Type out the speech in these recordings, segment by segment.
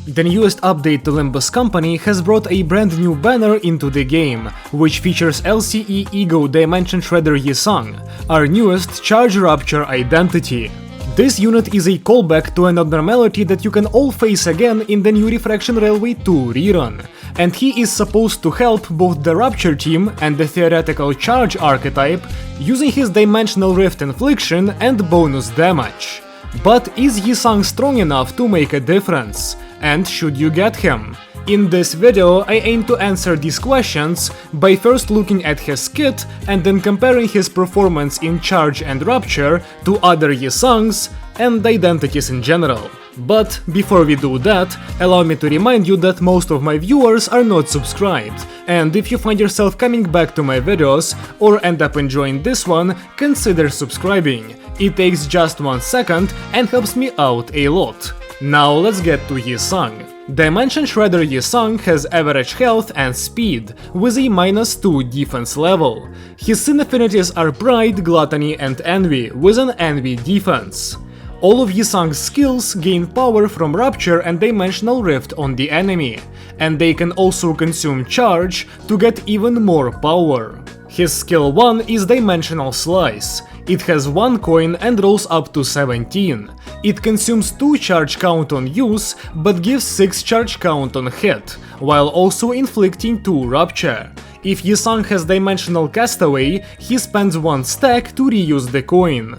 The newest update to Limbus company has brought a brand new banner into the game, which features LCE E.G.O Dimension Shredder Yi-Sang, our newest Charge Rupture identity. This unit is a callback to an abnormality that you can all face again in the new Refraction Railway 2 rerun, and he is supposed to help both the Rupture team and the theoretical Charge archetype using his Dimensional Rift infliction and bonus damage. But is Yi-Sang strong enough to make a difference? And should you get him? In this video, I aim to answer these questions by first looking at his kit and then comparing his performance in Charge and Rupture to other Yi-Sangs and identities in general. But before we do that, allow me to remind you that most of my viewers are not subscribed, and if you find yourself coming back to my videos or end up enjoying this one, consider subscribing. It takes just 1 second and helps me out a lot. Now let's get to Yi-Sang. Dimension Shredder Yi-Sang has average health and speed, with a -2 defense level. His sin affinities are Pride, Gluttony and Envy, with an Envy defense. All of Yi-Sang's skills gain power from Rupture and Dimensional Rift on the enemy, and they can also consume Charge to get even more power. His skill 1 is Dimensional Slice. It has 1 coin and rolls up to 17. It consumes 2 charge count on use, but gives 6 charge count on hit, while also inflicting 2 Rupture. If Yi-Sang has Dimensional Castaway, he spends 1 stack to reuse the coin.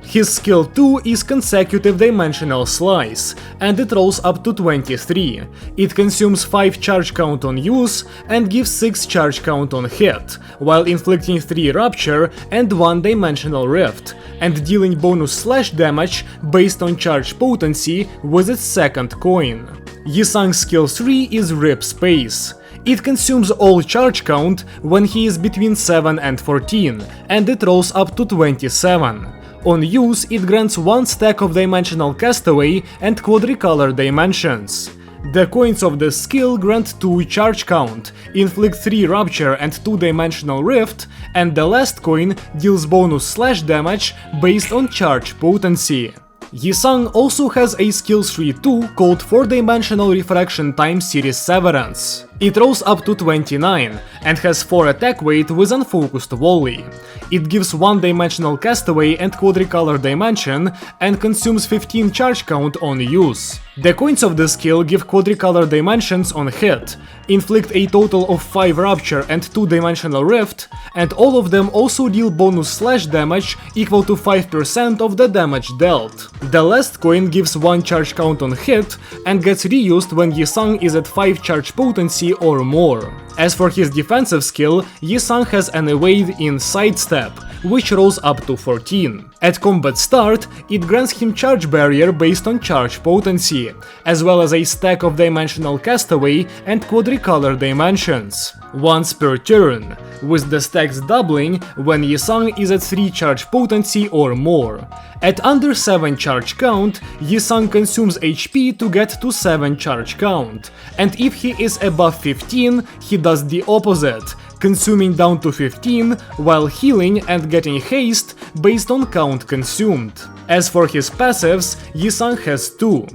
His skill 2 is Consecutive Dimensional Slice, and it rolls up to 23. It consumes 5 charge count on use and gives 6 charge count on hit, while inflicting 3 Rupture and 1 Dimensional Rift, and dealing bonus slash damage based on charge potency with its second coin. Yi-Sang's skill 3 is Rip Space. It consumes all charge count when he is between 7 and 14, and it rolls up to 27. On use, it grants 1 stack of Dimensional Castaway and Quadricolor Dimensions. The coins of this skill grant 2 charge count, inflict 3 Rupture and 2 Dimensional Rift, and the last coin deals bonus slash damage based on charge potency. Yi-Sang also has a skill 3 too called 4-Dimensional Refraction Time Series Severance. It rolls up to 29 and has 4 attack weight with unfocused volley. It gives 1 Dimensional Castaway and Quadricolor Dimension and consumes 15 charge count on use. The coins of the skill give Quadricolor Dimensions on hit, inflict a total of 5 Rupture and 2 Dimensional Rift, and all of them also deal bonus slash damage equal to 5% of the damage dealt. The last coin gives 1 charge count on hit and gets reused when Yi-Sang is at 5 charge potency or more. As for his defensive skill, Yi-Sang has an evade in Sidestep, which rolls up to 14. At combat start, it grants him charge barrier based on charge potency, as well as a stack of Dimensional Castaway and Quadricolor Dimensions, once per turn, with the stacks doubling when Yi-Sang is at 3 charge potency or more. At under 7 charge count, Yi-Sang consumes HP to get to 7 charge count, and if he is above 15, he does the opposite, consuming down to 15 while healing and getting haste based on count consumed. As for his passives, Yi-Sang has 2.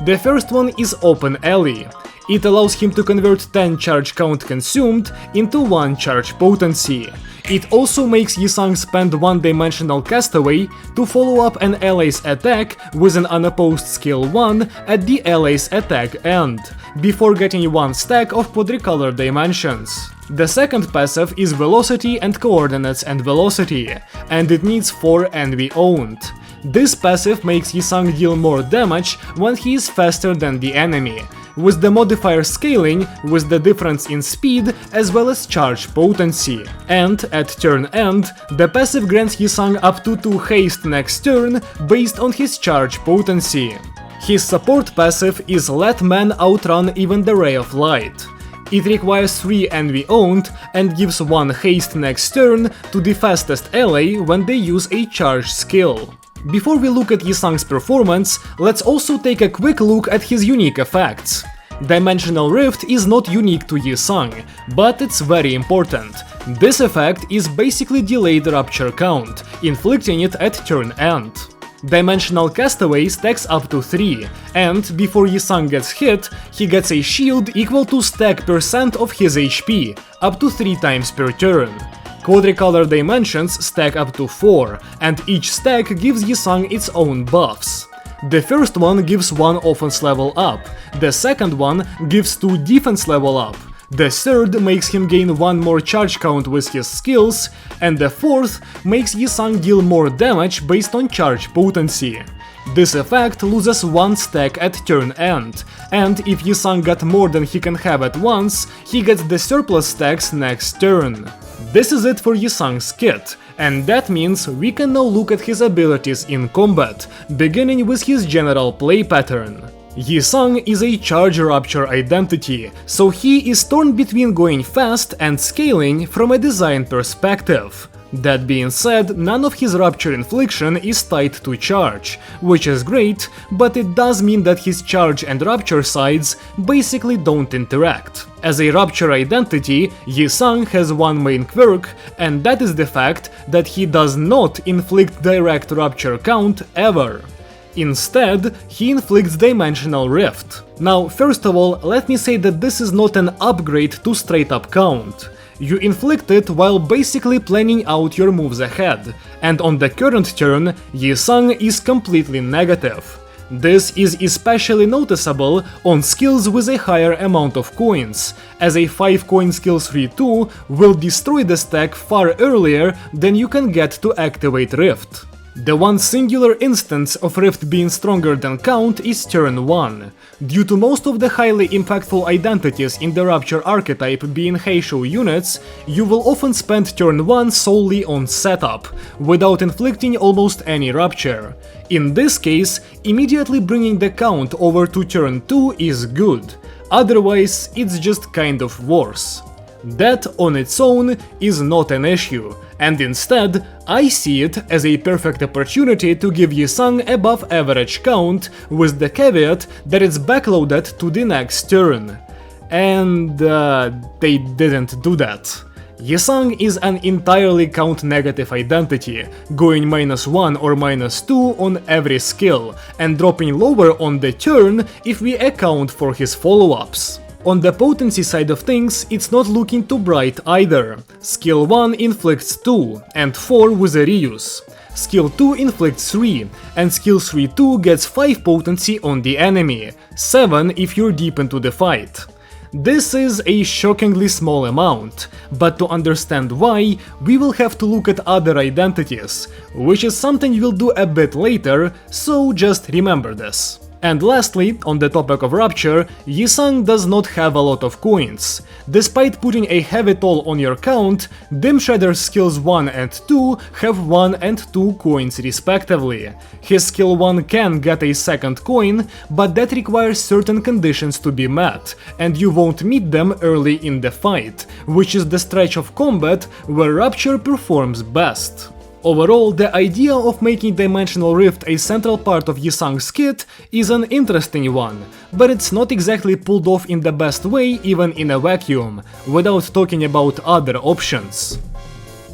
The first one is Open Alley. It allows him to convert 10 charge count consumed into 1 charge potency. It also makes Yi-Sang spend 1 Dimensional Castaway to follow up an ally's attack with an unopposed skill 1 at the ally's attack end, before getting 1 stack of Quadricolor Dimensions. The second passive is Velocity and Coordinates and Velocity, and it needs 4 Envy owned. This passive makes Yi-Sang deal more damage when he is faster than the enemy, with the modifier scaling with the difference in speed as well as charge potency. And at turn end, the passive grants Yi-Sang up to 2 haste next turn based on his charge potency. His support passive is Let Man Outrun Even the Ray of Light. It requires 3 Envy owned and gives 1 haste next turn to the fastest ally when they use a charge skill. Before we look at Yi-Sang's performance, let's also take a quick look at his unique effects. Dimensional Rift is not unique to Yi-Sang, but it's very important. This effect is basically delayed Rupture Count, inflicting it at turn end. Dimensional Castaway stacks up to 3, and before Yi-Sang gets hit, he gets a shield equal to stack % of his HP, up to 3 times per turn. Quadricolor Dimensions stack up to 4, and each stack gives Yi-Sang its own buffs. The first one gives 1 offense level up, the second one gives 2 defense level up, the third makes him gain 1 more charge count with his skills, and the fourth makes Yi-Sang deal more damage based on charge potency. This effect loses 1 stack at turn end, and if Yi-Sang got more than he can have at once, he gets the surplus stacks next turn. This is it for Yi-Sang's kit, and that means we can now look at his abilities in combat, beginning with his general play pattern. Yi-Sang is a Charge Rupture identity, so he is torn between going fast and scaling from a design perspective. That being said, none of his Rupture infliction is tied to charge, which is great, but it does mean that his charge and Rupture sides basically don't interact. As a Rupture identity, Yi-Sang has one main quirk, and that is the fact that he does not inflict direct Rupture count ever. Instead, he inflicts Dimensional Rift. Now, first of all, let me say that this is not an upgrade to straight up count. You inflict it while basically planning out your moves ahead, and on the current turn, Yi-Sang is completely negative. This is especially noticeable on skills with a higher amount of coins, as a 5 coin skill 3-2 will destroy the stack far earlier than you can get to activate Rift. The one singular instance of Rift being stronger than count is turn 1. Due to most of the highly impactful identities in the Rupture archetype being Heisho units, you will often spend turn 1 solely on setup, without inflicting almost any Rupture. In this case, immediately bringing the count over to turn 2 is good, otherwise it's just kind of worse. That on its own is not an issue, and instead, I see it as a perfect opportunity to give Yi-Sang above average count, with the caveat that it's backloaded to the next turn. And they didn't do that. Yi-Sang is an entirely count negative identity, going -1 or -2 on every skill, and dropping lower on the turn if we account for his follow-ups. On the potency side of things, it's not looking too bright either. Skill 1 inflicts 2, and 4 with a reuse. Skill 2 inflicts 3, and skill 3-2 gets 5 potency on the enemy, 7 if you're deep into the fight. This is a shockingly small amount, but to understand why, we will have to look at other identities, which is something we'll do a bit later, so just remember this. And lastly, on the topic of Rupture, Yi-Sang does not have a lot of coins. Despite putting a heavy toll on your count, Dim Shredder's skills 1 and 2 have 1 and 2 coins respectively. His skill 1 can get a second coin, but that requires certain conditions to be met, and you won't meet them early in the fight, which is the stretch of combat where Rupture performs best. Overall, the idea of making Dimensional Rift a central part of Yi-Sang's kit is an interesting one, but it's not exactly pulled off in the best way even in a vacuum, without talking about other options.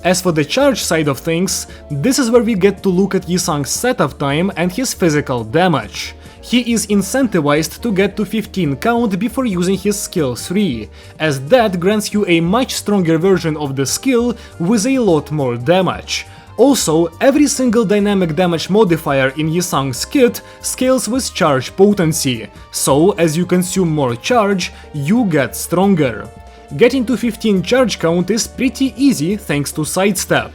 As for the charge side of things, this is where we get to look at Yi-Sang's setup time and his physical damage. He is incentivized to get to 15 count before using his skill 3, as that grants you a much stronger version of the skill with a lot more damage. Also, every single dynamic damage modifier in Yi-Sang's kit scales with charge potency, so as you consume more charge, you get stronger. Getting to 15 charge count is pretty easy thanks to sidestep.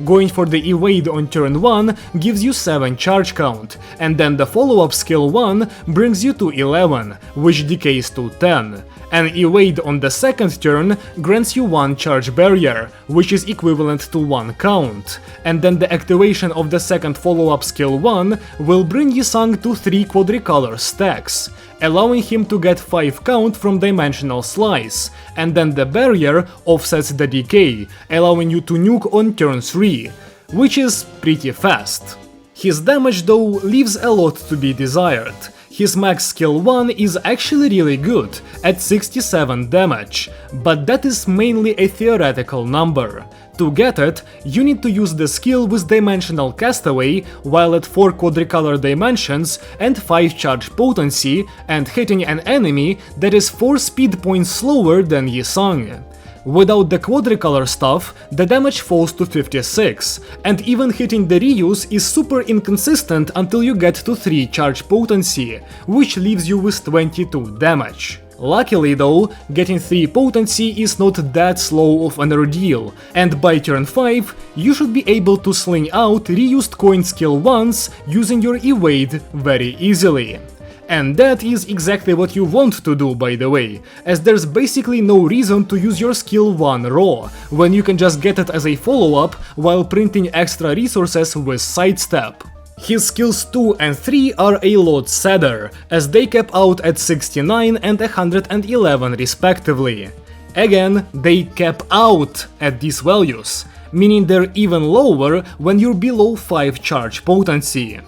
Going for the evade on turn 1 gives you 7 charge count, and then the follow-up skill 1 brings you to 11, which decays to 10. An evade on the second turn grants you 1 charge barrier, which is equivalent to 1 count, and then the activation of the second follow-up skill 1 will bring Yi-Sang to 3 quadricolor stacks, allowing him to get 5 count from Dimensional Slice, and then the barrier offsets the decay, allowing you to nuke on turn 3, which is pretty fast. His damage though leaves a lot to be desired. His max skill 1 is actually really good, at 67 damage, but that is mainly a theoretical number. To get it, you need to use the skill with Dimensional Castaway while at 4 quadricolor dimensions and 5 charge potency and hitting an enemy that is 4 speed points slower than Yi-Sang. Without the quadricolor stuff, the damage falls to 56, and even hitting the reuse is super inconsistent until you get to 3 charge potency, which leaves you with 22 damage. Luckily though, getting 3 potency is not that slow of an ordeal, and by turn 5, you should be able to sling out reused coin skill once using your evade very easily. And that is exactly what you want to do, by the way, as there's basically no reason to use your skill 1 raw, when you can just get it as a follow-up while printing extra resources with sidestep. His skills 2 and 3 are a lot sadder, as they cap out at 69 and 111 respectively. Again, they cap out at these values, meaning they're even lower when you're below 5 charge potency.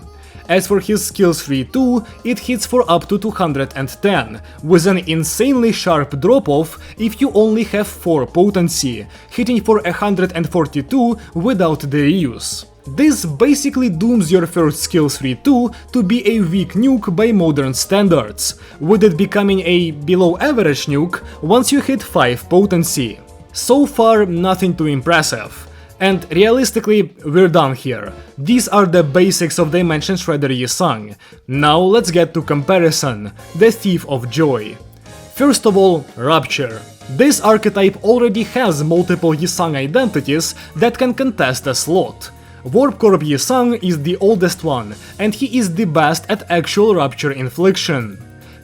As for his skills 3-2, it hits for up to 210, with an insanely sharp drop-off if you only have 4 potency, hitting for 142 without the reuse. This basically dooms your first skill 3-2 to be a weak nuke by modern standards, with it becoming a below average nuke once you hit 5 potency. So far, nothing too impressive. And realistically, we're done here. These are the basics of Dimension Shredder Yi-Sang. Now let's get to comparison, the Thief of Joy. First of all, Rupture. This archetype already has multiple Yi-Sang identities that can contest a slot. Warp Corp Yi-Sang is the oldest one, and he is the best at actual Rupture infliction.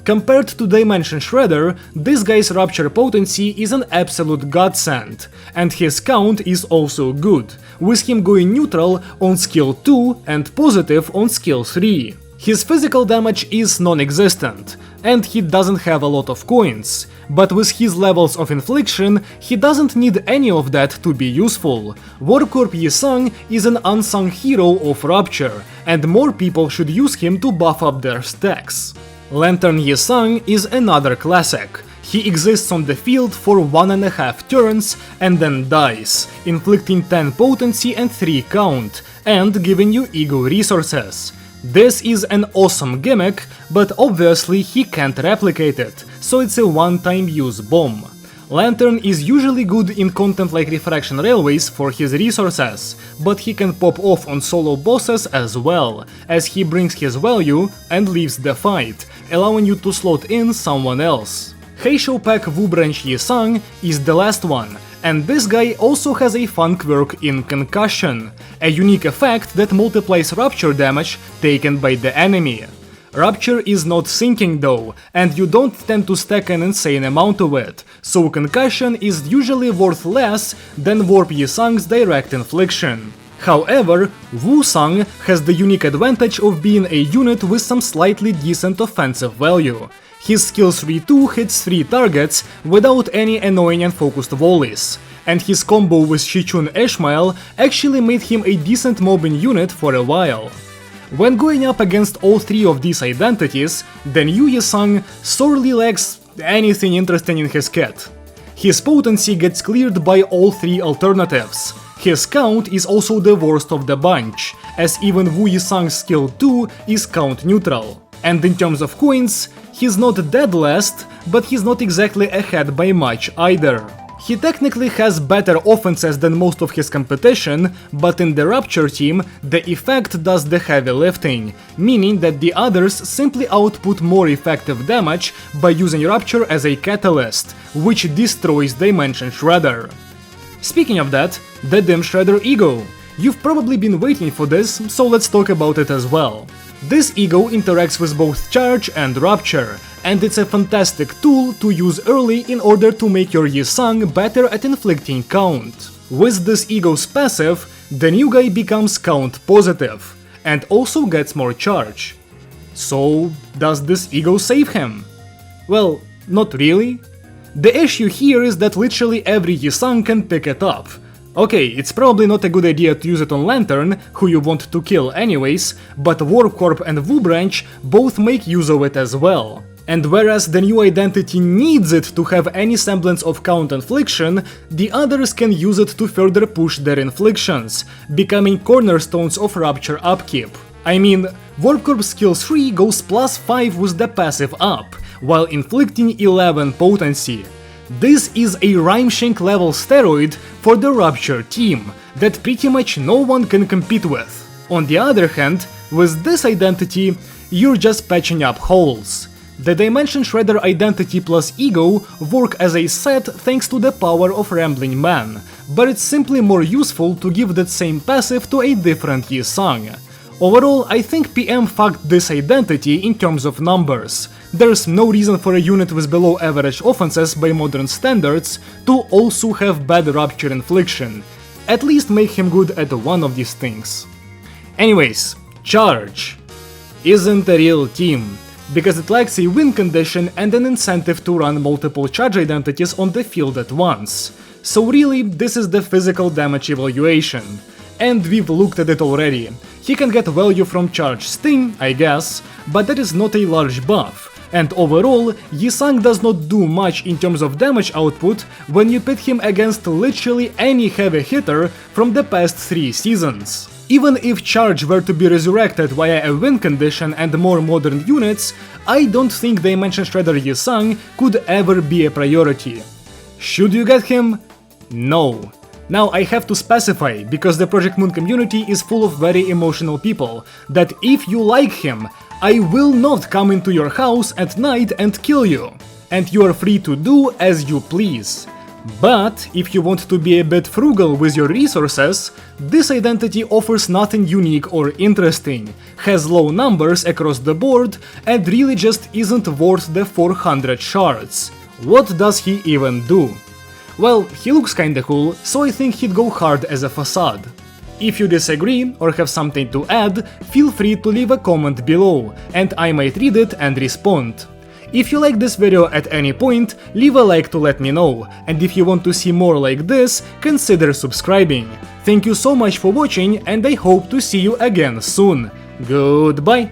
Compared to Dimension Shredder, this guy's Rupture potency is an absolute godsend, and his count is also good, with him going neutral on skill 2 and positive on skill 3. His physical damage is non-existent, and he doesn't have a lot of coins, but with his levels of infliction, he doesn't need any of that to be useful. Warp Corp Yi-Sang is an unsung hero of Rupture, and more people should use him to buff up their stacks. Lantern Yi-Sang is another classic. He exists on the field for 1.5 turns and then dies, inflicting 10 potency and 3 count, and giving you E.G.O resources. This is an awesome gimmick, but obviously he can't replicate it, so it's a one-time use bomb. Lantern is usually good in content like Refraction Railways for his resources, but he can pop off on solo bosses as well, as he brings his value and leaves the fight, allowing you to slot in someone else. Heisho Pack Wu Branch Yi-Sang is the last one, and this guy also has a fun quirk in Concussion, a unique effect that multiplies Rupture damage taken by the enemy. Rupture is not sinking though, and you don't tend to stack an insane amount of it, so Concussion is usually worth less than Warp Yi-Sang's direct infliction. However, Wu-Sang has the unique advantage of being a unit with some slightly decent offensive value. His skill 3-2 hits 3 targets without any annoying and focused volleys, and his combo with Shichun Ishmael actually made him a decent mobbing unit for a while. When going up against all 3 of these identities, the new Yi-Sang sorely lacks anything interesting in his kit. His potency gets cleared by all 3 alternatives. His count is also the worst of the bunch, as even Wu Yi-Sang's skill 2 is count neutral. And in terms of coins, he's not dead last, but he's not exactly ahead by much either. He technically has better offenses than most of his competition, but in the Rupture team, the effect does the heavy lifting, meaning that the others simply output more effective damage by using Rupture as a catalyst, which destroys Dimension Shredder. Speaking of that, the Dim Shredder E.G.O. You've probably been waiting for this, so let's talk about it as well. This E.G.O interacts with both Charge and Rupture, and it's a fantastic tool to use early in order to make your Yi-Sang better at inflicting count. With this E.G.O's passive, the new guy becomes count positive, and also gets more charge. So, does this E.G.O save him? Well, not really. The issue here is that literally every Yi-Sang can pick it up. Okay, it's probably not a good idea to use it on Lantern, who you want to kill anyways, but Warp Corp and Branch both make use of it as well. And whereas the new identity needs it to have any semblance of count infliction, the others can use it to further push their inflictions, becoming cornerstones of Rupture upkeep. I mean, Warp Corp skill 3 goes +5 with the passive up, while inflicting 11 potency. This is a Rhymeshank level steroid for the Rupture team, that pretty much no one can compete with. On the other hand, with this identity, you're just patching up holes. The Dimension Shredder identity plus Ego work as a set thanks to the power of Rambling Man, but it's simply more useful to give that same passive to a different Yi-Sang. Overall, I think PM fucked this identity in terms of numbers. There's no reason for a unit with below average offenses by modern standards to also have bad Rupture infliction. At least make him good at one of these things. Anyways, Charge isn't a real team, because it lacks a win condition and an incentive to run multiple charge identities on the field at once. So really, this is the physical damage evaluation. And we've looked at it already. He can get value from Charge Sting, I guess, but that is not a large buff. And overall, Yi-Sang does not do much in terms of damage output when you pit him against literally any heavy hitter from the past 3 seasons. Even if Charge were to be resurrected via a win condition and more modern units, I don't think Dimension Shredder Yi-Sang could ever be a priority. Should you get him? No. Now I have to specify, because the Project Moon community is full of very emotional people, that if you like him, I will not come into your house at night and kill you, and you are free to do as you please. But if you want to be a bit frugal with your resources, this identity offers nothing unique or interesting, has low numbers across the board, and really just isn't worth the 400 shards. What does he even do? Well, he looks kinda cool, so I think he'd go hard as a facade. If you disagree or have something to add, feel free to leave a comment below, and I might read it and respond. If you like this video at any point, leave a like to let me know, and if you want to see more like this, consider subscribing. Thank you so much for watching, and I hope to see you again soon. Goodbye!